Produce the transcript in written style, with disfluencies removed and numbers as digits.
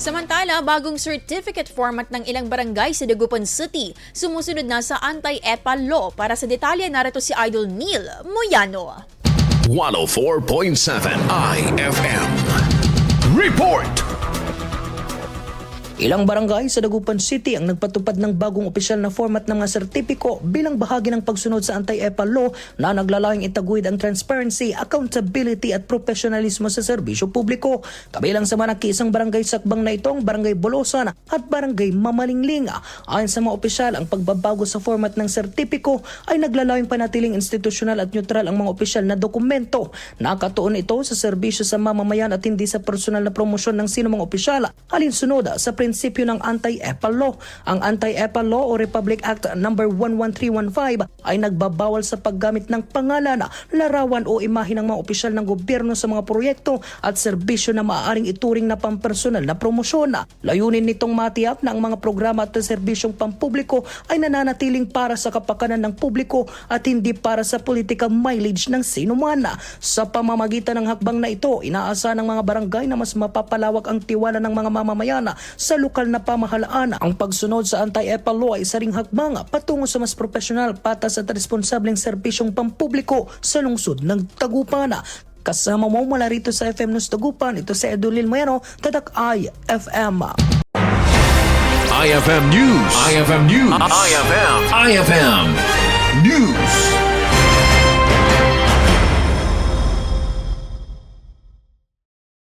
Samantala, bagong certificate format ng ilang barangay sa Dagupan City sumusunod na sa anti-EPA law. Para sa detalye, narito si Idol Neil Moyano. 104.7 IFM Report. Ilang barangay sa Dagupan City ang nagpatupad ng bagong opisyal na format ng mga sertipiko bilang bahagi ng pagsunod sa anti-EPA law na naglalayong itaguyod ang transparency, accountability at professionalismo sa serbisyo publiko. Kabilang sa mga nakiisang barangay sakbang na itong Barangay Bolosan at Barangay Mamalingling. Ayon sa mga opisyal, ang pagbabago sa format ng sertipiko ay naglalayong panatiling institusyonal at neutral ang mga opisyal na dokumento. Nakatuon ito sa serbisyo sa mamamayan at hindi sa personal na promosyon ng sinumang opisyal alinsunod sa prinsipyo ng anti-EPA law. Ang anti-EPA law o Republic Act No. 11315 ay nagbabawal sa paggamit ng pangalan, larawan o imahe ng mga opisyal ng gobyerno sa mga proyekto at serbisyo na maaaring ituring na pampersonal na promosyon. Layunin nitong matiyak na ang mga programa at serbisyong pampubliko ay nananatiling para sa kapakanan ng publiko at hindi para sa political mileage ng sinuman. Sa pamamagitan ng hakbang na ito, inaasahan ng mga barangay na mas mapapalawak ang tiwala ng mga mamamayan sa lokal na pamahalaan. Ang pagsunod sa anti-EPA law ay isa ring hakbang patungo sa mas profesional, patas at responsableng serbisyong pampubliko sa lungsod ng Dagupan. Kasama mo mula rito sa FM News Dagupan, ito si Edulil Moyano, Tatak IFM. IFM News. IFM News. IFM News.